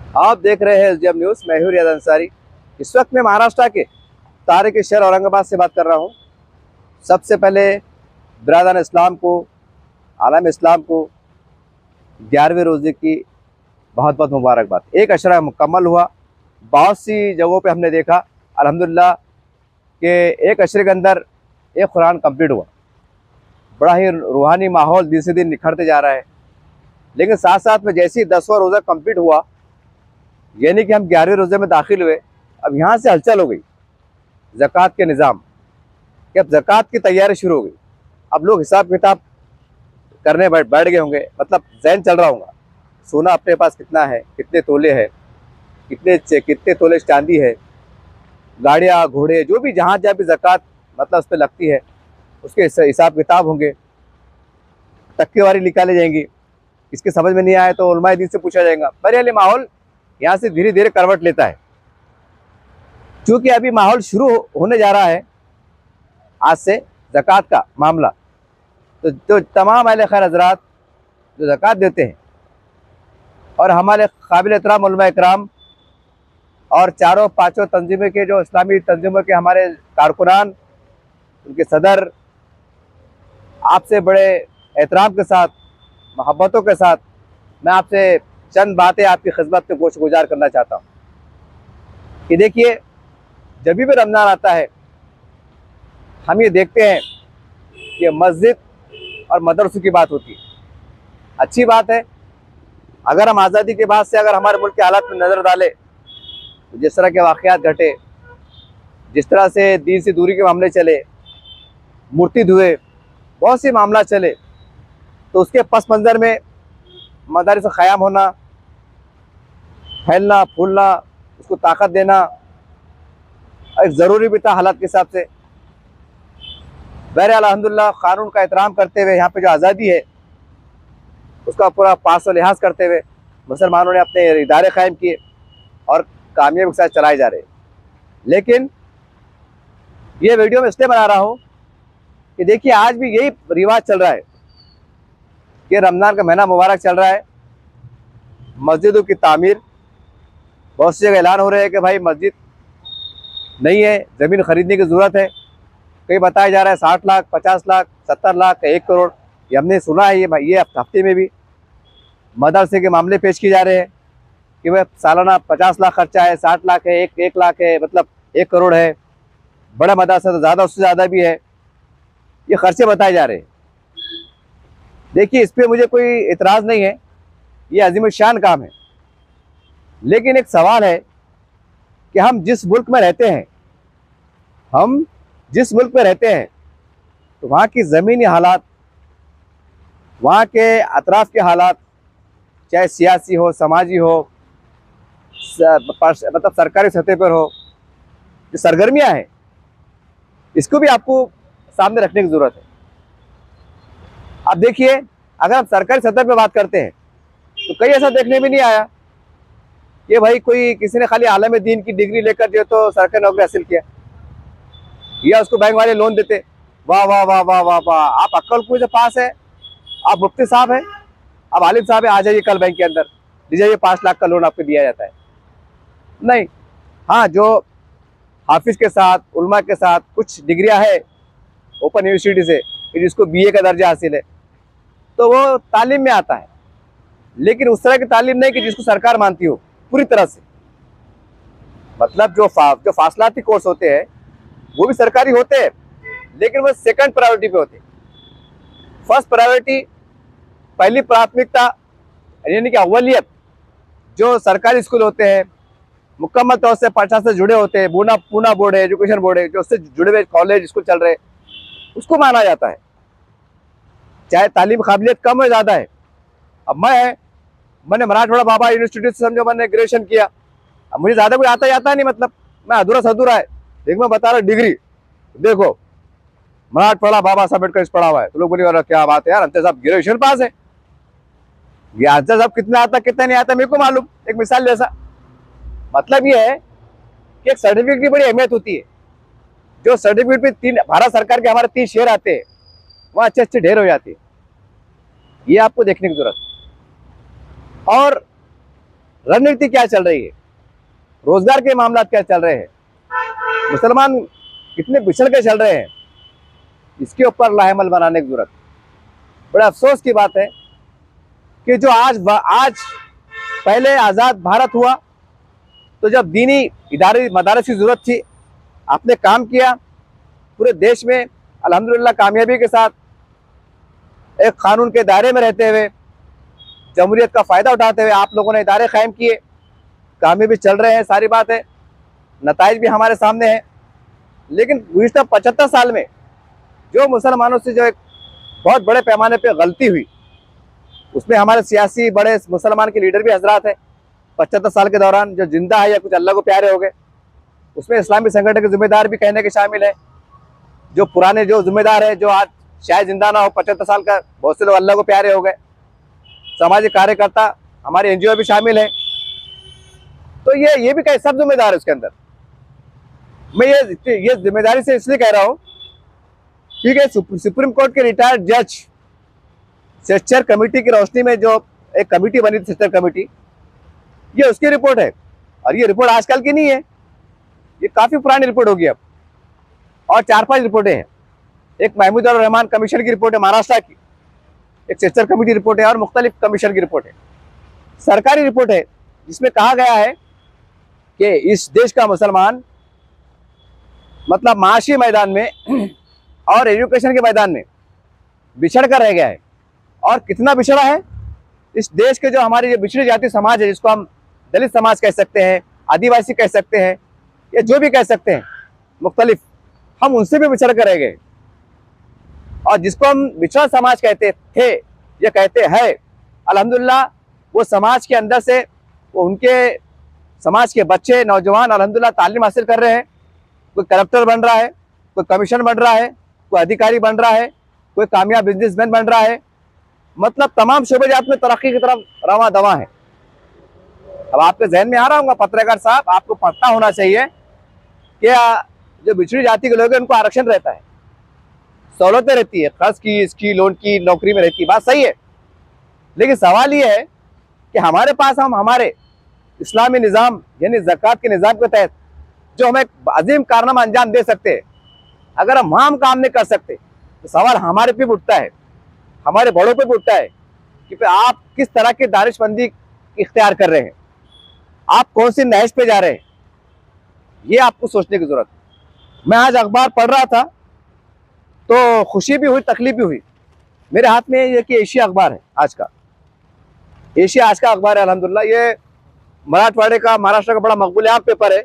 आप देख रहे हैं एसडीएम न्यूज़। मैं हूं रियाज अंसारी। इस वक्त मैं महाराष्ट्र के तारे शहर औरंगाबाद से बात कर रहा हूं। सबसे पहले बिरादरान इस्लाम को, आलम इस्लाम को 11वें रोज़े की बहुत बहुत मुबारकबाद। एक अशरा मुकम्मल हुआ। बहुत सी जगहों पे हमने देखा अल्हम्दुलिल्लाह कि एक अशरे के अंदर एक कुरान कंप्लीट हुआ। बड़ा ही रूहानी माहौल दिन से दिन निखरते जा रहा है। लेकिन साथ साथ में जैसे ही 10वां रोज़ा कंप्लीट हुआ, यानी कि हम 11वें रोज़े में दाखिल हुए, अब यहाँ से हलचल हो गई ज़कात के निज़ाम कि अब ज़कात की तैयारी शुरू हो गई। अब लोग हिसाब किताब करने बैठ गए होंगे, मतलब जहन चल रहा होगा सोना अपने पास कितना है, कितने तोले है, कितने तोले चांदी है, गाड़ियाँ घोड़े जो भी जहाँ जहाँ भी ज़कात मतलब उस पर लगती है उसके हिसाब किताब होंगे, टक्केवारी निकाले जाएंगी। इसके समझ में नहीं आए तो उलमाए दीन से पूछा जाएगा। बहरहाल माहौल यहाँ से धीरे धीरे करवट लेता है। क्योंकि अभी माहौल शुरू होने जा रहा है आज से ज़कात का मामला। तो तमाम अहले खैर हज़रात जो ज़कात देते हैं और हमारे काबिल एहतराम उलमा इकराम और चारों पांचों तंजीमों के जो इस्लामी तंजीमों के हमारे कारकुनान, उनके सदर, आपसे बड़े एहतराम के साथ, मोहब्बतों के साथ मैं आपसे चंद बातें आपकी खिदमत में गोश गुजार करना चाहता हूँ कि देखिए, जब भी रमज़ान आता है हम ये देखते हैं कि मस्जिद और मदरसों की बात होती है। अच्छी बात है। अगर हम आज़ादी के बाद से अगर हमारे मुल्क के हालात में नज़र डालें तो जिस तरह के वाक़यात घटे, जिस तरह से दीन से दूरी के मामले चले, मूर्ति धुए, बहुत सी मामला चले, तो उसके पस मंज़र में मदारिस क़याम होना, फैलना फूलना, उसको ताकत देना एक ज़रूरी भी था हालात के हिसाब से। बहरहाल अल्हम्दुलिल्लाह क़ानून का एहतराम करते हुए यहाँ पे जो आज़ादी है उसका पूरा पास व लिहाज करते हुए मुसलमानों ने अपने इदारे कायम किए और कामयाबी के साथ चलाए जा रहे हैं। लेकिन ये वीडियो मैं इसलिए बना रहा हूँ कि देखिए, आज भी यही रिवाज चल रहा है कि रमज़ान का महीना मुबारक चल रहा है, मस्जिदों की तामीर, बहुत सी जगह ऐलान हो रहे हैं कि भाई मस्जिद नहीं है, ज़मीन ख़रीदने की ज़रूरत है। कहीं बताया जा रहा है 60 लाख, 50 लाख, 70 लाख, 1 करोड़। ये हमने सुना है। ये हफ्ते में भी मदरसे के मामले पेश किए जा रहे हैं कि वह सालाना 50 लाख खर्चा है, 60 लाख है, 1 लाख है, मतलब 1 करोड़ है। बड़ा मदरसा तो ज़्यादा, उससे ज़्यादा भी है। ये खर्चे बताए जा रहे हैं। देखिए, इस पर मुझे कोई इतराज़ नहीं है, ये अजीम शान काम है। लेकिन एक सवाल है कि हम जिस मुल्क में रहते हैं, तो वहाँ की ज़मीनी हालात, वहाँ के अतराफ़ के हालात, चाहे सियासी हो, समाजी हो, मतलब सरकारी सतह पर हो, जो सरगर्मियाँ हैं, इसको भी आपको सामने रखने की ज़रूरत है। अब देखिए, अगर हम सरकारी सतह पर बात करते हैं तो कहीं ऐसा देखने में नहीं आया कि भाई कोई किसी ने खाली आलम दीन की डिग्री लेकर जो तो सरकारी नौकरी हासिल किया या उसको बैंक वाले लोन देते। वाह वाह वाह वाह वाह वाह, आप अक्कलपुर से पास है, आप मुफ्ती साहब हैं, अब आलिम साहब है, आ जाइए कल बैंक के अंदर, ले जाइए 5 लाख का लोन आपको दिया जाता है। नहीं। हाँ, जो हाफिज़ के साथ, उलमा के साथ कुछ डिग्रियां है ओपन यूनिवर्सिटी से, जिसको बीए का दर्जा हासिल है, तो वो तालीम में आता है। लेकिन उस तरह की तालीम नहीं कि जिसको सरकार मानती हो पूरी तरह से। मतलब जो फासलाती कोर्स होते हैं वो भी सरकारी होते हैं, लेकिन वो सेकंड प्रायोरिटी पे होते हैं। फर्स्ट प्रायोरिटी, पहली प्राथमिकता, यानी कि अव्वलियत, जो सरकारी स्कूल होते हैं, मुकम्मल तौर से प्रशासन से जुड़े होते हैं, पूना बोर्ड है, एजुकेशन बोर्ड है, जो उससे जुड़े हुए कॉलेज स्कूल चल रहे हैं, उसको माना जाता है, चाहे तालीम काबिलियत कम है ज़्यादा है। अब मैंने मराठवाड़ा बाबा यूनिवर्सिटी से समझो मैंने ग्रेजुएशन किया। अब मुझे ज़्यादा कोई आता नहीं, मतलब मैं अधूरा सधूरा है, लेकिन मैं बता रहा डिग्री देखो, मराठवाड़ा बाबा साहब अम्बेडकर पढ़ा हुआ है। तो लोग बोले क्या बात है यार, अंतर साहब ग्रेजुएशन पास है। ये अंतर साहब कितना आता कितना नहीं आता मेरे को मालूम, एक मिसाल जैसा। मतलब ये है कि एक सर्टिफिकेट की बड़ी अहमियत होती है। जो सर्टिफिकेट पे भारत सरकार के हमारे 3 शेयर आते हैं, वहाँ अच्छे ढेर हो जाती है। ये आपको देखने की जरूरत है। और रणनीति क्या चल रही है, रोजगार के मामला क्या चल रहे हैं, मुसलमान कितने पिछड़ के चल रहे हैं, इसके ऊपर लाहेमल बनाने की जरूरत। बड़े अफसोस की बात है कि जो आज पहले आज़ाद भारत हुआ तो जब दीनी इदारे मदारस की ज़रूरत थी, आपने काम किया पूरे देश में अल्हम्दुलिल्लाह कामयाबी के साथ, एक कानून के दायरे में रहते हुए, जमहूरियत का फ़ायदा उठाते हुए आप लोगों ने इदारे कायम किए, कामयाबी चल रहे हैं, सारी बात है, नताइज भी हमारे सामने हैं। लेकिन गुज़िश्ता 75 साल में जो मुसलमानों से जो एक बहुत बड़े पैमाने पे गलती हुई, उसमें हमारे सियासी बड़े मुसलमान के लीडर भी हजरात हैं 75 साल के दौरान, जो जिंदा है या कुछ अल्लाह को प्यारे हो गए। उसमें इस्लामी संगठन के जिम्मेदार भी कहने के शामिल है, जो पुराने जो जिम्मेदार है जो आज शायद जिंदा ना हो, 75 साल का, बहुत से लोग अल्लाह को प्यारे हो गए। सामाजिक कार्यकर्ता हमारे एनजीओ भी शामिल है। तो ये भी कहे सब जिम्मेदार है उसके अंदर। मैं ये जिम्मेदारी से इसलिए कह रहा हूँ क्योंकि सुप्रीम कोर्ट के रिटायर्ड जज सेक्चर कमेटी की रोशनी में जो एक कमेटी बनी थी, सेक्चर कमेटी, ये उसकी रिपोर्ट है। और ये रिपोर्ट आजकल की नहीं है, ये काफ़ी पुरानी रिपोर्ट होगी अब। और 4-5 रिपोर्टें हैं। एक महमूद और रहमान कमीशन की रिपोर्ट है महाराष्ट्र की, एक सेक्चर कमेटी रिपोर्ट है और मुख्तलिफ कमीशन की रिपोर्ट है। सरकारी रिपोर्ट है जिसमें कहा गया है कि इस देश का मुसलमान मतलब माशी मैदान में और एजुकेशन के मैदान में बिछड़ कर रह गया है। और कितना बिछड़ा है, इस देश के जो हमारी जो बिछड़ी जाति समाज है, जिसको हम दलित समाज कह सकते हैं, आदिवासी कह सकते हैं, या जो भी कह सकते हैं मुख्तलिफ, हम उनसे भी बिछड़ कर रह गए। और जिसको हम बिछड़ा समाज कहते थे या कहते हैं, अल्हम्दुलिल्लाह वो समाज के अंदर से वो उनके समाज के बच्चे नौजवान अल्हम्दुलिल्लाह तालीम हासिल कर रहे हैं। कोई कलेक्टर बन रहा है, कोई कमीशन बन रहा है, कोई अधिकारी बन रहा है, कोई कामयाब बिजनेसमैन बन रहा है। मतलब तमाम शोबेजात में तरक्की की तरफ रवां दवा है। अब आपके जहन में आ रहा होगा पत्रकार साहब, आपको पता होना चाहिए कि जो बिछड़ी जाति के लोग हैं उनको आरक्षण रहता है, सहूलतें रहती है, कर्ज की, इसकी, लोन की, नौकरी में रहती है, बात सही है। लेकिन सवाल ये है कि हमारे पास हम हमारे इस्लामी निज़ाम यानी ज़कात के निज़ाम के तहत जो हमें अजीम कारनामा अंजाम दे सकते हैं, अगर हम वहाँ काम नहीं कर सकते तो सवाल हमारे पे उठता है, हमारे बड़ों पे उठता है कि आप किस तरह की दानिशमंदी इख्तियार कर रहे हैं, आप कौन सी नहज पे जा रहे हैं, ये आपको सोचने की जरूरत है। मैं आज अखबार पढ़ रहा था तो खुशी भी हुई, तकलीफ भी हुई। मेरे हाथ में ये कि एशिया अखबार है आज का, एशिया आज का अखबार है अल्हम्दुलिल्लाह। ये मराठवाड़े का, महाराष्ट्र का बड़ा मकबूल आम पेपर है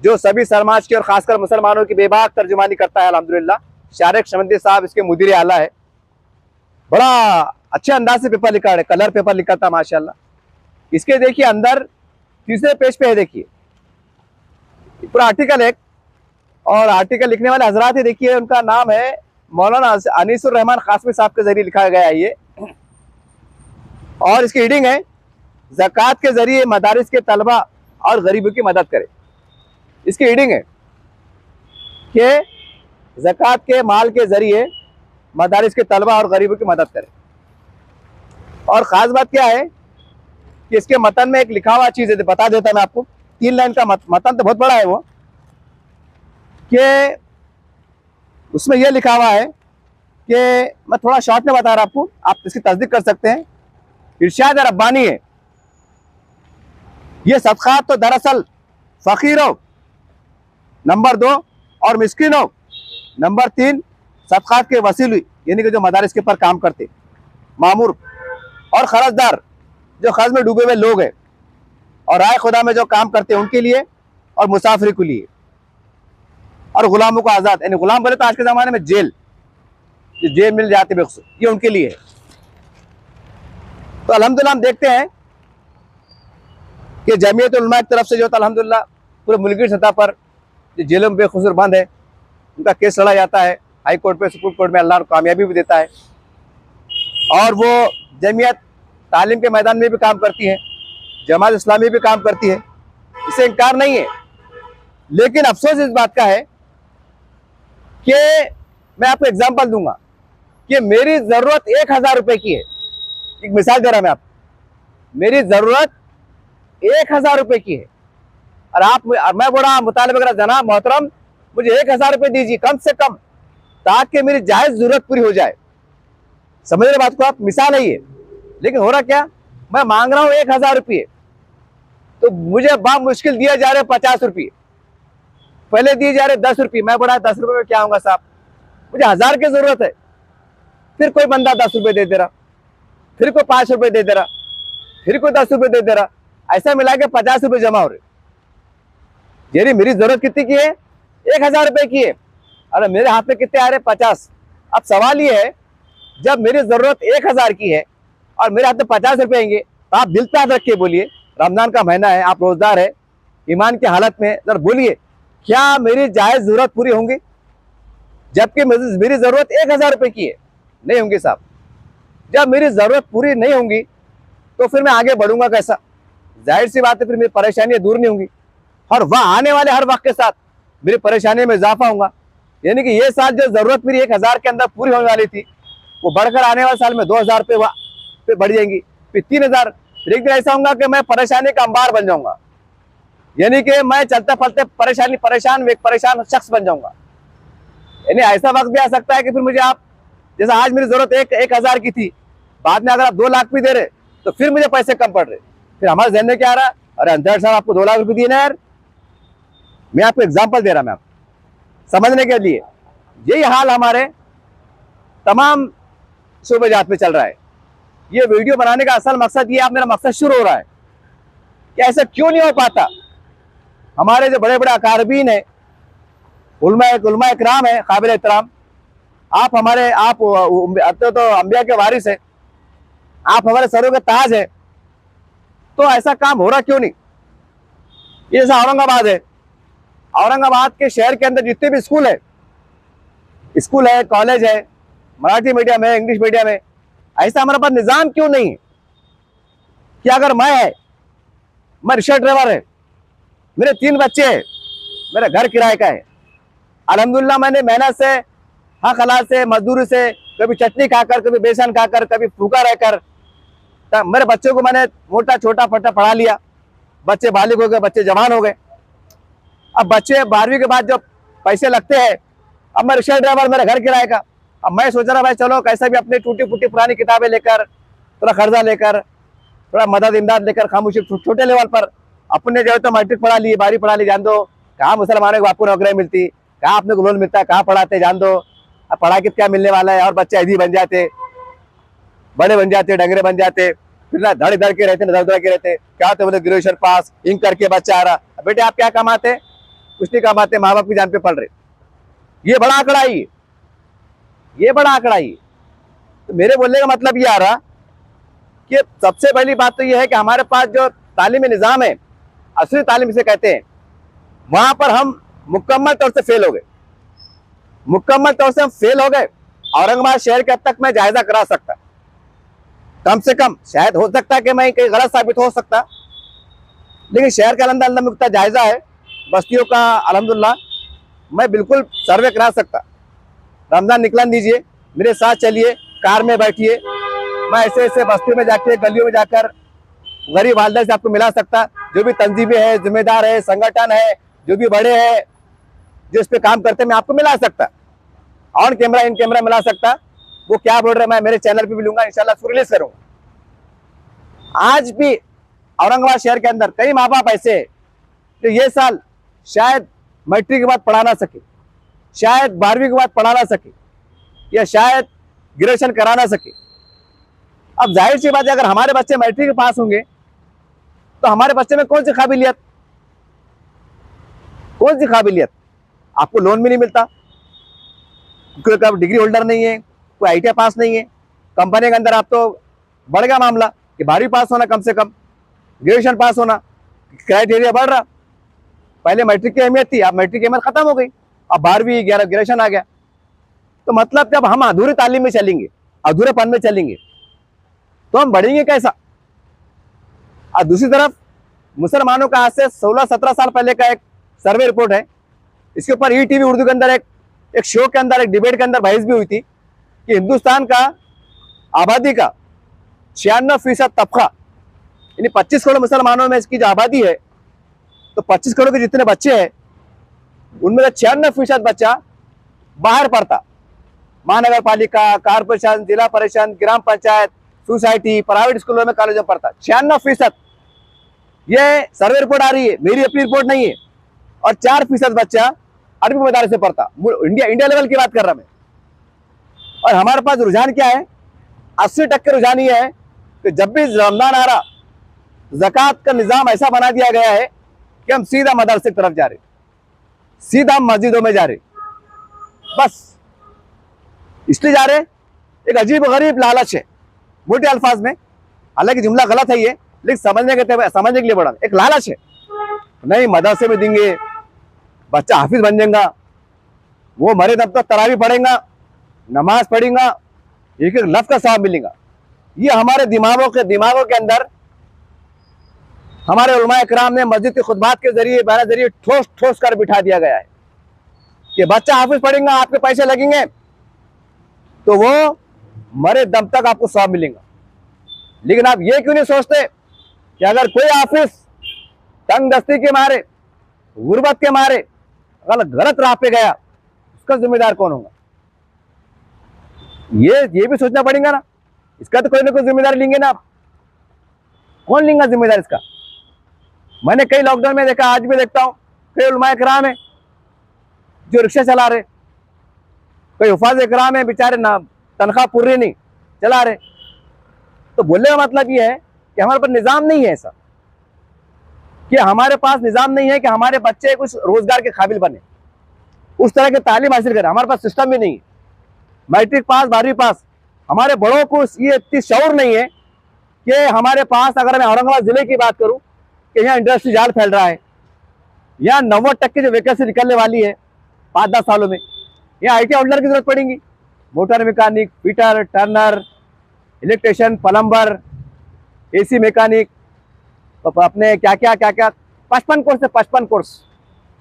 जो सभी समाज की और खासकर मुसलमानों की बेबाक तर्जुमानी करता है अल्हम्दुलिल्लाह। शारिक शमंदी साहब इसके मुदीर आला है, बड़ा अच्छे अंदाज से पेपर लिखा है, कलर पेपर लिखा था माशाल्लाह। इसके देखिए अंदर तीसरे पेज पे है, देखिए पूरा आर्टिकल है। और आर्टिकल लिखने वाले हजरात ही देखिए, उनका नाम है मौलाना अनीसुर रहमान कासमी साहब के जरिए लिखा गया है ये। और इसकी हीडिंग है, ज़कात के जरिए मदारिस के तलबा और गरीबों की मदद करें। इसकी हीडिंग है कि ज़कात के माल के जरिए मदारिस के तलबा और गरीबों की मदद करें। और ख़ास बात क्या है कि इसके मतन में एक लिखा हुआ चीज़ है, बता देता मैं आपको। 3 लाइन का मतन तो बहुत बड़ा है वो, कि उसमें यह लिखा हुआ है कि मैं थोड़ा शॉर्ट में बता रहा आपको, आप इसकी तस्दीक कर सकते हैं। इरशाद रब्बानी है, ये सदक़ात तो दरअसल फ़कीरों नंबर 2 और मिस्किनों नंबर 3 सदक़ात के वसीले यानी कि जो मदारिस के ऊपर काम करते, मामूर और खर्चदार जो खर्च में डूबे हुए लोग हैं, और राय खुदा में जो काम करते हैं उनके लिए, और मुसाफिर के लिए, और गुलामों को आज़ाद, यानी गुलाम बोले तो आज के ज़माने में जेल मिल जाती है, ये उनके लिए है। तो अल्हम्दुलिल्लाह हम देखते हैं कि जमीयत उलमा की तरफ से जो अल्हम्दुलिल्लाह पूरे मुल्क की सतह पर जो जेलों में बेखुसूर बंद है, उनका केस लड़ा जाता है हाई कोर्ट पे, सुप्रीम कोर्ट में, अल्लाह कामयाबी भी देता है। और वो जमीयत तालीम के मैदान में भी काम करती है, जमात इस्लामी भी काम करती है, इसे इनकार नहीं है। लेकिन अफसोस इस बात का है कि मैं आपको एग्जांपल दूंगा कि मेरी ज़रूरत 1000 रुपये की है। एक मिसाल दे रहा मैं आपको, मेरी ज़रूरत 1000 रुपए की है। और मैं बोल रहा मुतालिब वगैरह, जनाब मोहतरम मुझे 1000 रुपए दीजिए कम से कम, ताकि मेरी जायज जरूरत पूरी हो जाए। समझ रहे बात को आप? मिसाल है ये। लेकिन हो रहा क्या, मैं मांग रहा हूं 1000 रुपये, तो मुझे मुश्किल दिया जा रहे 50 रुपये, पहले दिए जा रहे 10 रुपये। मैं बोला 10 रुपये में क्या होगा साहब, मुझे 1000 की जरूरत है। फिर कोई बंदा 10 रुपये दे दे रहा, फिर कोई 5 रुपये दे दे रहा, फिर कोई 10 रुपये दे दे रहा, ऐसा मिला के 50 रुपये जमा हो रहे। यानी मेरी जरूरत कितनी की है? 1000 रुपए की है, अरे मेरे हाथ में कितने आ रहे? 50। अब सवाल ये है, जब मेरी जरूरत 1000 की है और मेरे हाथ में 50 रुपए आएंगे, तो आप दिल पे हाथ रख के बोलिए, रमजान का महीना है, आप रोजदार है, ईमान की हालत में, जरा बोलिए क्या मेरी जायज जरूरत पूरी होंगी? जबकि मेरी जरूरत 1000 रुपए की है, नहीं होंगी साहब। जब मेरी जरूरत पूरी नहीं होंगी तो फिर मैं आगे बढ़ूंगा कैसा? जाहिर सी बात है, फिर मेरी परेशानियां दूर नहीं होंगी और वह आने वाले हर वक्त के साथ मेरी परेशानी में इजाफा होगा। यानी कि ये साल जो जरूरत मेरी 1000 के अंदर पूरी होने वाली थी, वो बढ़कर आने वाले साल में 2000 पे बढ़ जाएंगी, फिर 3000। फिर एक दिन ऐसा होगा कि मैं परेशानी का अंबार बन जाऊंगा, यानी कि मैं चलते फलते परेशान शख्स बन जाऊंगा। यानी ऐसा वक्त भी आ सकता है कि फिर मुझे आप, जैसे आज मेरी जरूरत 1000 की थी, बाद में अगर आप 2 लाख भी दे रहे तो फिर मुझे पैसे कम पड़ रहे। फिर हमारे जहन में क्या आ रहा, अरे अंजर साहब आपको 2 लाख रुपए दिए ना यार। मैं आपको एग्जांपल दे रहा, मैं आपको समझने के लिए। यही हाल हमारे तमाम सूबे जात में चल रहा है। ये वीडियो बनाने का असल मकसद ये, आप मेरा मकसद शुरू हो रहा है कि ऐसा क्यों नहीं हो पाता। हमारे जो बड़े बड़े अकारबीन है, उलमा इकराम है, काबिल एहतराम, आप तो अंबिया के वारिस है, आप हमारे सरों के ताज है, तो ऐसा काम हो रहा क्यों नहीं? ये जैसा औरंगाबाद है, औरंगाबाद के शहर के अंदर जितने भी स्कूल है, कॉलेज है, मराठी मीडियम है, इंग्लिश मीडियम है, ऐसा हमारे पास निजाम क्यों नहीं है कि अगर मैं रिक्शा ड्राइवर है, मेरे 3 बच्चे हैं, मेरा घर किराए का है, अल्हम्दुलिल्लाह मैंने मेहनत से, हक हलाल से, मजदूरी से, कभी चटनी खाकर, कभी बेसन खाकर, कभी भूखा रहकर, मेरे बच्चों को मैंने मोटा छोटा फटा पढ़ा लिया। बच्चे बालिग हो गए, बच्चे जवान हो गए। अब बच्चे 12वीं के बाद जो पैसे लगते हैं, अब मैं रिक्शा ड्राइवर, मेरा घर किराए का। अब मैं सोच रहा भाई चलो कैसा भी अपनी टूटी फूटी पुरानी किताबें लेकर, थोड़ा कर्जा लेकर, थोड़ा मदद इमदाद लेकर, खामोशी छोटे लेवल पर अपने जो है तो मैट्रिक पढ़ा ली, 12वीं पढ़ा ली, जान दो कहाँ मुसलमानों को आपको नौकरी मिलती, कहाँ अपने को लोन मिलता है, कहाँ पढ़ाते जान दो, अब पढ़ा के क्या मिलने वाला है। और बच्चे ऐदी बन जाते, बड़े बन जाते, डंगरे बन जाते, फिर ना धड़ धड़ के रहते, ना धड़ के रहते। क्या होते बोले ग्रेजुएशन पास, इंक करके बच्चा आ रहा। बेटे आप क्या कमाते? कुछ नहीं कमाते, माँ बाप की जान पे पल रहे। ये बड़ा आंकड़ा ही, ये बड़ा आंकड़ा ही। तो मेरे बोलने का मतलब ये आ रहा कि सबसे पहली बात तो ये है कि हमारे पास जो तालीमी निज़ाम है, असली तालीम इसे कहते हैं, वहां पर हम मुकम्मल तौर से फेल हो गए। मुकम्मल तौर से हम फेल हो गए। औरंगाबाद शहर के हद तक मैं जायजा करा सकता, कम से कम, शायद हो सकता है कि मैं कहीं गलत साबित हो सकता, लेकिन शहर का अंदर मुख्ता जायजा है, बस्तियों का अल्हम्दुलिल्लाह मैं बिल्कुल सर्वे करा सकता। रमजान निकलन दीजिए, मेरे साथ चलिए, कार में बैठिए, मैं ऐसे ऐसे बस्तियों में जाके, गलियों में जाकर गरीब वालदा से आपको मिला सकता। जो भी तंजीमें है, जिम्मेदार है, संगठन है, जो भी बड़े हैं जो इस पे काम करते हैं, मैं आपको मिला सकता, ऑन कैमरा इन कैमरा मिला सकता। वो क्या बोल रहे हैं मैं मेरे चैनल पे भी लूंगा, इंशाल्लाह उसको रिलीज करूंगा। आज भी औरंगाबाद शहर के अंदर कई माँ बाप ऐसे हैं जो ये साल शायद मैट्रिक के बाद पढ़ा ना सके, शायद 12वीं के बाद पढ़ा ना सके, या शायद ग्रेजुएशन करा ना सके। अब जाहिर सी बात है, अगर हमारे बच्चे मैट्रिक के पास होंगे तो हमारे बच्चे में कौन सी काबिलियत, कौन सी काबिलियत? आपको लोन भी नहीं मिलता क्योंकि आप डिग्री होल्डर नहीं है, कोई आईटीआई पास नहीं है। कंपनी के अंदर आप तो बढ़ गया मामला कि 12वीं पास होना, कम से कम ग्रेजुएशन पास होना, क्राइटेरिया बढ़ रहा। पहले मैट्रिक की अहमियत थी, अब मैट्रिक की अहमियत खत्म हो गई, अब 12वीं 11 ग्रेजुएशन आ गया। तो मतलब जब हम अधूरी तालीम में चलेंगे, अधूरेपन में चलेंगे, तो हम बढ़ेंगे कैसा? और दूसरी तरफ मुसलमानों का आज से 16-17 साल पहले का एक सर्वे रिपोर्ट है, इसके ऊपर ईटीवी उर्दू के अंदर एक शो के अंदर, एक डिबेट के अंदर बहस भी हुई थी कि हिंदुस्तान का आबादी का 96% तबका यानी 25 करोड़ मुसलमानों में इसकी जो आबादी है, तो 25 करोड़ के जितने बच्चे हैं उनमें से 96% बच्चा बाहर पढ़ता। महानगर पालिका, कारपोरेशन, जिला परिषद, ग्राम पंचायत, सोसाइटी, प्राइवेट स्कूलों में, कॉलेजों में पढ़ता। 96%। ये सर्वे रिपोर्ट आ रही है, मेरी अपनी रिपोर्ट नहीं है। और 4% बच्चा अरबी मदारिस से पढ़ता। इंडिया लेवल की बात कर रहा मैं। और हमारे पास रुझान क्या है? 80% रुझान ये है कि जब भी रमजान आ रहा, ज़कात का निज़ाम ऐसा बना दिया गया है कि हम सीधा मदरसे की तरफ जा रहे, सीधा हम मस्जिदों में जा रहे। बस इसलिए जा रहे, एक अजीब गरीब लालच है, मोटे अल्फाज में। हालांकि जुमला गलत है ये, लेकिन समझने के लिए बड़ा एक लालच है। नहीं, मदरसे में देंगे, बच्चा हाफिज बन जाएगा, वो मरे तब तक तरावी पढ़ेगा, नमाज पढ़ेगा, एक एक लफ्ज़ का सवाब मिलेगा। ये हमारे दिमागों के अंदर हमारे उलमाए किराम ने मस्जिद के खुतबात के जरिए, बयान जरिए ठोस ठोस कर बिठा दिया गया है कि बच्चा हाफिज पढ़ेगा, आपके पैसे लगेंगे तो वो मरे दम तक आपको सवाब मिलेगा। लेकिन आप ये क्यों नहीं सोचते कि अगर कोई हाफिज तंग दस्ती के मारे, गुर्बत के मारे अगर गलत राह पे गया, उसका जिम्मेदार कौन होगा? ये भी सोचना पड़ेगा ना। इसका तो कोई ना कोई जिम्मेदारी लेंगे ना आप। कौन लेंगे जिम्मेदार इसका? मैंने कई लॉकडाउन में देखा, आज भी देखता हूँ, कई उलमाए किराम है जो रिक्शा चला रहे, कई हुफाज किराम है बेचारे ना तनख्वाह पूरी नहीं चला रहे। तो बोलने का मतलब ये है कि हमारे पास निज़ाम नहीं है ऐसा, कि हमारे पास निज़ाम नहीं है कि हमारे बच्चे कुछ रोजगार के काबिल बने, उस तरह की तालीम हासिल करें। हमारे पास सिस्टम भी नहीं है। मैट्रिक पास, 12वीं पास, हमारे बड़ों को ये इतनी शऊर नहीं है कि हमारे पास, अगर मैं औरंगाबाद जिले की बात करूं कि यहाँ इंडस्ट्री जाल फैल रहा है, यहाँ 90% जो वैकेंसी निकलने वाली है 5-10 सालों में, यहाँ IT आउटलर की जरूरत पड़ेगी। Motor mechanic, fitter, Turner, electrician, plumber, AC mechanic, अपने क्या क्या 55 कोर्स है, 55 कोर्स।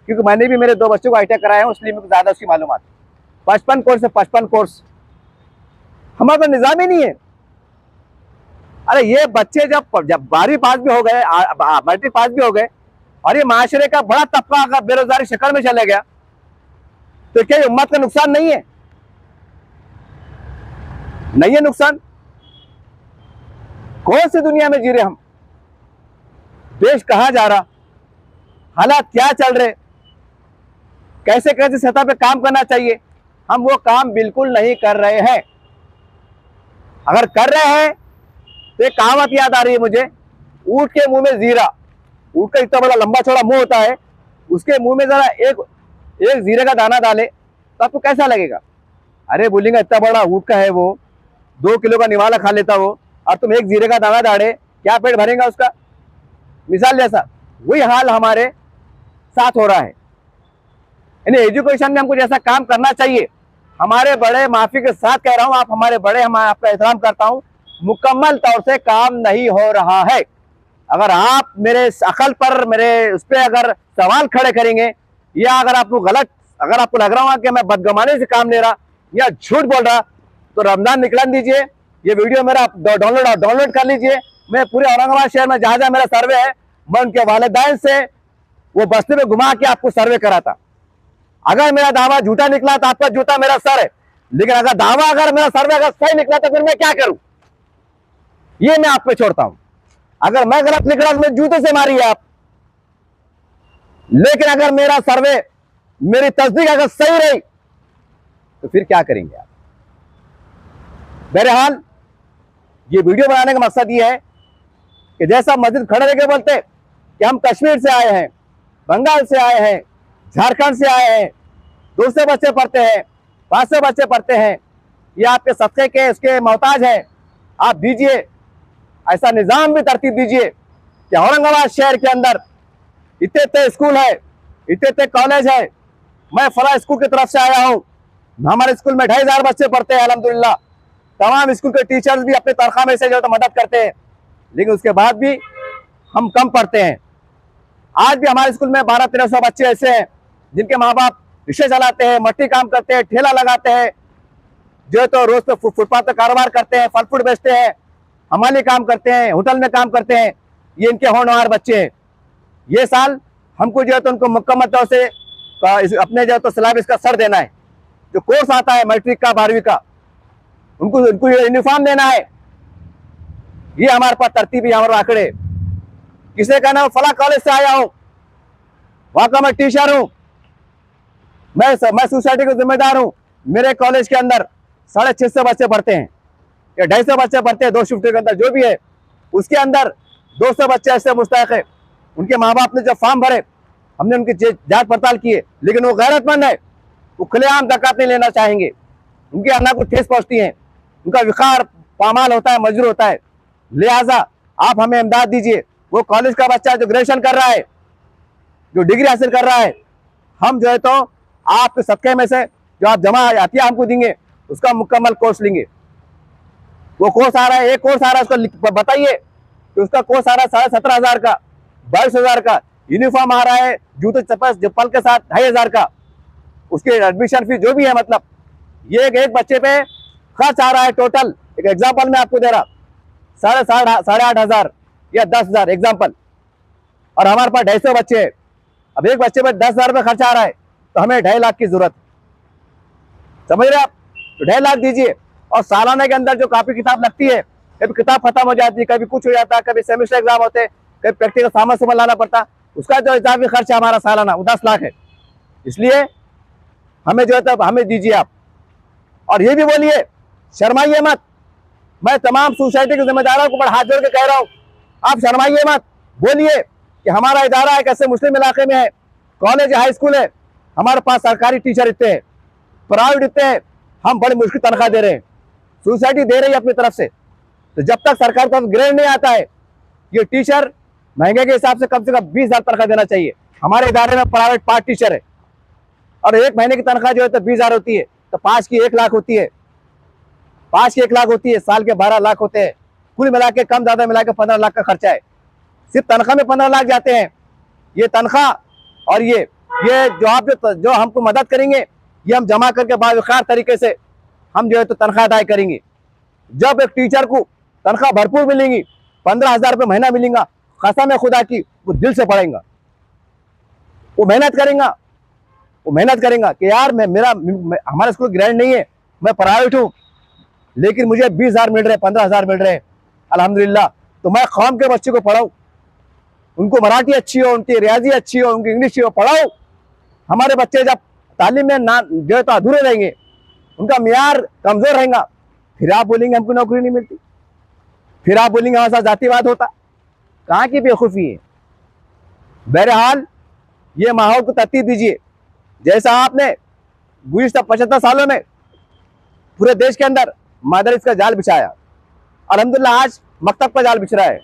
क्योंकि मैंने भी मेरे 2 बच्चों को ITI कराया है, इसलिए मुझे ज़्यादा उसकी मालूमात। 55 कोर्स है, 55 कोर्स। हमारे पास निज़ाम ही नहीं है। अरे ये बच्चे जब 12वीं पास भी हो गए, मैट्रिक पास भी हो गए, और ये माशरे का बड़ा तबका अगर बेरोजगारी शक्ल में चले गया, तो क्या ये उम्मत का नुकसान नहीं है? नहीं है नुकसान? कौन सी दुनिया में जी रहे हम? देश कहां जा रहा, हालात क्या चल रहे, कैसे कैसे सतह पे काम करना चाहिए, हम वो काम बिल्कुल नहीं कर रहे हैं। अगर कर रहे हैं तो एक कहावत याद आ रही है मुझे, ऊंट के मुंह में जीरा। ऊंट का इतना बड़ा लंबा चौड़ा मुंह होता है, उसके मुंह में जरा एक जीरे का दाना डाले तो आपको कैसा लगेगा? अरे बोलेंगे इतना बड़ा ऊंट का है, वो 2 किलो का निवाला खा लेता वो, और तुम एक जीरे का दाना डाले, क्या पेट भरेगा उसका? मिसाल जैसा वही हाल हमारे साथ हो रहा है। यानी एजुकेशन में हमको जैसा काम करना चाहिए, हमारे बड़े, माफी के साथ कह रहा हूं, आप हमारे बड़े, हम आपका एहतराम करता हूं, मुकम्मल तौर से काम नहीं हो रहा है। अगर आप मेरे अकल पर, मेरे उस पर अगर सवाल खड़े करेंगे, या अगर आपको लग रहा होगा कि मैं बदगुमानी से काम ले रहा या झूठ बोल रहा, तो रमजान निकलन दीजिए, ये वीडियो मेरा डाउनलोड कर लीजिए। मैं पूरे औरंगाबाद शहर में जहां जहां मेरा सर्वे है, मैं उनके वालिदैन से वो बस्ती में घुमा के आपको सर्वे कराता। अगर मेरा दावा झूठा निकला तो आपका जूता मेरा सर है, लेकिन अगर दावा, अगर मेरा सर्वे अगर सही निकला तो फिर मैं क्या करूं, ये मैं आप पे छोड़ता हूं। अगर मैं गलत निकला तो मैं जूते से मारिए आप, लेकिन अगर मेरा सर्वे, मेरी तस्दीक अगर सही रही तो फिर क्या करेंगे आप? बहरहाल ये वीडियो बनाने का मकसद ये है कि जैसा मस्जिद खड़े रह के बोलते कि हम कश्मीर से आए हैं, बंगाल से आए हैं, झारखंड से आए हैं, दूसरे बच्चे पढ़ते हैं, 500 बच्चे पढ़ते हैं, ये आपके सदक़े के इसके मोहताज है, आप दीजिए। ऐसा निज़ाम भी तरतीब दीजिए कि औरंगाबाद शहर के अंदर इतने स्कूल है, इतने कॉलेज है, मैं फला स्कूल की तरफ से आया हूँ, हमारे स्कूल में 2500 बच्चे पढ़ते हैं अल्हम्दुलिल्लाह, तमाम स्कूल के टीचर्स भी अपने तनख्वाह में से जो तो मदद करते हैं, लेकिन उसके बाद भी हम कम पढ़ते हैं। आज भी हमारे स्कूल में 1200-1300 बच्चे ऐसे हैं जिनके माँ बाप रिक्शे चलाते हैं, मट्टी काम करते हैं, ठेला लगाते हैं, जो तो रोज पे फुटपाथ पर कारोबार करते हैं, फल फ्रूट बेचते हैं, हमाली काम करते हैं, होटल में काम करते हैं। ये इनके होनहार बच्चे हैं। ये साल हमको जो है तो उनको मुकम्मल तौर से अपने जो है तो सिलेबस का सर देना है। जो कोर्स आता है मैट्रिक का 12वीं का, उनको उनको यूनिफॉर्म देना है। ये हमारे पास तरतीब है, हमारे आंकड़े। किसी का नाम फला कॉलेज से आया हूं, वहां का मैं टीचर हूं, मैं सोसाइटी का जिम्मेदार हूं। मेरे कॉलेज के अंदर 650 बच्चे पढ़ते हैं या 250 बच्चे पढ़ते हैं, 2 शिफ्ट के अंदर जो भी है, उसके अंदर 200 बच्चे ऐसे मुस्तहक है। उनके माँ बाप ने जब फॉर्म भरे, हमने उनकी जांच पड़ताल की है, लेकिन वो गैरतमंद है, वो खुलेआम ज़कात नहीं लेना चाहेंगे। उनके अन्ना को ठेस पहुंचती है, उनका विकार पामाल होता है, मजबूर होता है। लिहाजा आप हमें इमदाद दीजिए। वो कॉलेज का बच्चा जो ग्रेजुएशन कर रहा है, जो डिग्री हासिल कर रहा है, हम जो है तो आपके सदक़े में से जो आप जमा आतिया हमको देंगे, उसका मुकम्मल कोर्स लेंगे। वो कोर्स आ रहा है, एक कोर्स आ रहा है, उसको बताइए कि उसका कोर्स आ रहा है 17,500 का, 22,000 का। यूनिफॉर्म आ रहा है जूते चप्पल के साथ 2,500 का। उसके एडमिशन फीस जो भी है, मतलब ये एक बच्चे पे खर्च आ रहा है टोटल। एक एग्जाम्पल मैं आपको दे रहा, 8,500 या 10,000 एग्जाम्पल, और हमारे पास 250 बच्चे हैं। अब एक बच्चे पे 10,000 रुपये खर्चा आ रहा है, तो हमें 2.5 लाख की जरूरत है। समझ रहे आप? तो 2.5 लाख दीजिए, और सालाना के अंदर जो कॉपी किताब लगती है, कभी किताब खत्म हो जाती है, कभी कुछ हो जाता है, कभी सेमेस्टर एग्जाम होते हैं, कभी प्रैक्टिकल सामान लाना पड़ता, उसका जो इजाफी खर्च हमारा सालाना वो 10 लाख है। इसलिए हमें जो है तब हमें दीजिए आप। और ये भी बोलिए, शर्माइए मत। मैं तमाम सोसाइटी के जिम्मेदारों को बड़ा हाथ जोड़ के कह रहा हूँ, आप शर्माइए मत। बोलिए कि हमारा इदारा एक ऐसे मुस्लिम इलाके में है, कॉलेज हाई स्कूल है, हमारे पास सरकारी टीचर इतने हैं, प्राइवेट इतने हैं, हम बड़ी मुश्किल तनख्वाह दे रहे हैं, सोसाइटी दे रही है अपनी तरफ से। तो जब तक सरकार का ग्रेड नहीं आता है, ये टीचर महंगे के हिसाब से कम 20,000 तनख्वाह देना चाहिए। हमारे इदारे में प्राइवेट 5 टीचर है, और एक महीने की तनख्वाह जो है तो 20,000 होती है, तो 5 की 1 लाख होती है, 5 की 1 लाख होती है, साल के 12 लाख होते हैं। कुल मिला के कम ज्यादा मिला के 15 लाख का खर्चा है। सिर्फ तनख्वाह में 15 लाख जाते हैं। ये तनख्वाह और ये जो आप जो हमको मदद करेंगे, ये हम जमा करके बावकार तरीके से हम जो है तो तनख्वाह अदा करेंगे। जब एक टीचर को तनख्वाह भरपूर मिलेंगी, 15,000 रुपये महीना मिलेगा, कसम है खुदा की, वो दिल से पढ़ेगा, वो मेहनत करेगा कि यार हमारा स्कूल ग्रेड नहीं है, मैं प्राइवेट हूँ, लेकिन मुझे 20,000 मिल रहे, 15,000 मिल रहे, अल्हम्दुलिल्लाह। तो मैं कौम के बच्चे को पढ़ाऊँ, उनको मराठी अच्छी हो, उनकी रियाजी अच्छी हो, उनकी इंग्लिश हो, पढ़ाओ। हमारे बच्चे जब तालीम में ना जो है तो अधूरे रहेंगे, उनका मियार कमजोर रहेगा, फिर आप बोलेंगे हमको नौकरी नहीं मिलती, फिर आप बोलेंगे हमारे साथ जातिवाद होता। कहाँ की बेवकूफ़ी है। बहरहाल ये माहौल को तरतीब दीजिए। जैसा आपने गुज़िश्ता 75 सालों में पूरे देश के अंदर मदरस का जाल बिछाया, अल्हम्दुलिल्लाह आज मकतब का जाल बिछ रहा है।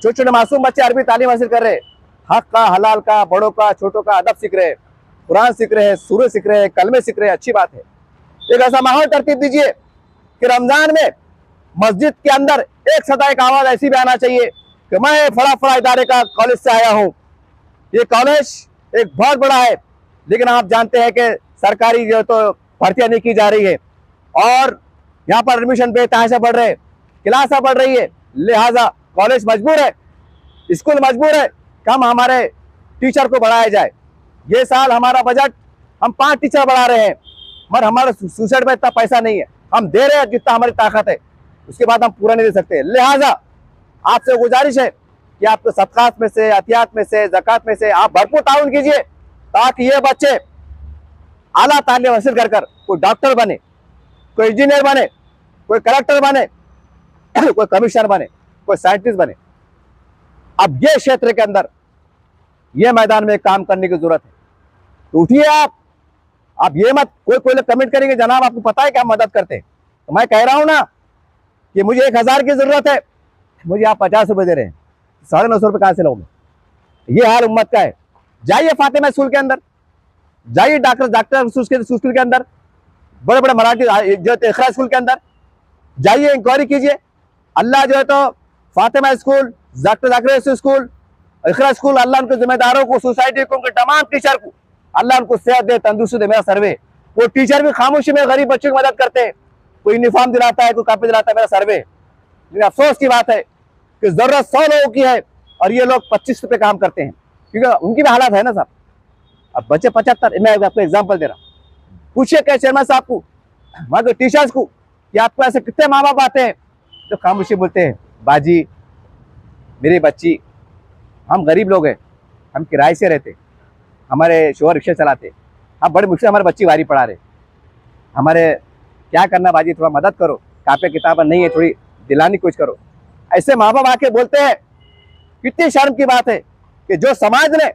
छोटे छोटे मासूम बच्चे अरबी तालीम हासिल कर रहे हैं, हक का, हलाल का, बड़ों का, छोटों का अदब सीख रहे हैं, कुरान सीख रहे हैं, सूरह सीख रहे हैं, कलमे सीख रहे हैं। अच्छी बात है। एक ऐसा माहौल तरतीब दीजिए कि रमजान में मस्जिद के अंदर एक सदा एक आवाज़ ऐसी भी आना चाहिए कि मैं फला इदारे का कॉलेज से आया हूँ। ये कॉलेज एक बहुत बड़ा है, लेकिन आप जानते हैं कि सरकारी जो तो भर्तियाँ नहीं की जा रही है, और यहाँ पर एडमिशन बेतहाशा बढ़ रहे हैं, क्लासा बढ़ रही है। लिहाजा कॉलेज मजबूर है, स्कूल मजबूर है, कम हमारे टीचर को बढ़ाया जाए। ये साल हमारा बजट हम 5 टीचर बढ़ा रहे हैं, मगर हमारे सोसाइटी में इतना पैसा नहीं है, हम दे रहे हैं जितना हमारी ताकत है, उसके बाद हम पूरा नहीं दे सकते। लिहाजा आपसे गुजारिश है कि आपको सदकात में से, अतियात में से, ज़कात में से आप भरपूर ताउन कीजिए, ताकि ये बच्चे आला तालीम हासिल कर कोई डॉक्टर बने, कोई इंजीनियर बने, कोई कलेक्टर बने, कोई कमिश्नर बने, कोई साइंटिस्ट बने। अब ये क्षेत्र के अंदर ये मैदान में काम करने की जरूरत है, तो उठिए आप ये मत कोई लोग कमेंट करेंगे जनाब आपको पता है कि हम मदद करते हैं। तो मैं कह रहा हूं ना कि मुझे 1,000 की जरूरत है, मुझे आप 50 रुपए दे रहे हैं, 950 रुपये कहां से लाऊं मैं? ये हाल उम्मत का है। जाइए फातिमा स्कूल के अंदर, जाइए डॉक्टर स्कूल के अंदर, बड़े बड़े मराठी जो इखरा स्कूल के अंदर जाइए, इंक्वायरी कीजिए। अल्लाह जो है तो Fatima school, doctor school, Iqra school, अल्लाह उनके जिम्मेदारों को, सोसाइटी को, उनके तमाम टीचर को अल्लाह उनको सेहत दे, तंदुरुस्ती दे। मेरा सर्वे, वो टीचर भी खामोशी में गरीब बच्चों की मदद करते हैं, कोई यूनिफॉर्म दिलाता है, कोई कॉपी दिलाता है, मेरा सर्वे। लेकिन अफसोस की बात है कि जरूरत 100 लोगों की है और ये लोग 25 रुपये काम करते हैं, क्योंकि उनकी भी हालात है ना साहब। अब बच्चे 75, मैं आपको एग्जाम्पल दे रहा हूँ। पूछिए क्या चेयरमैन साहब को, वहाँ के टीचर्स को, कि आपको ऐसे कितने माँ बाप आते हैं जो खामोशी बोलते हैं, बाजी मेरी बच्ची, हम गरीब लोग हैं, हम किराए से रहते, हमारे शोहर रिक्शा चलाते, हम बड़े मुश्किल हमारे बच्ची वारी पढ़ा रहे, हमारे क्या करना बाजी, थोड़ा मदद करो, कापे किताबें नहीं है, थोड़ी दिलाने की कोशिश करो। ऐसे माँ बाप आके बोलते हैं। कितनी शर्म की बात है कि जो समाज ने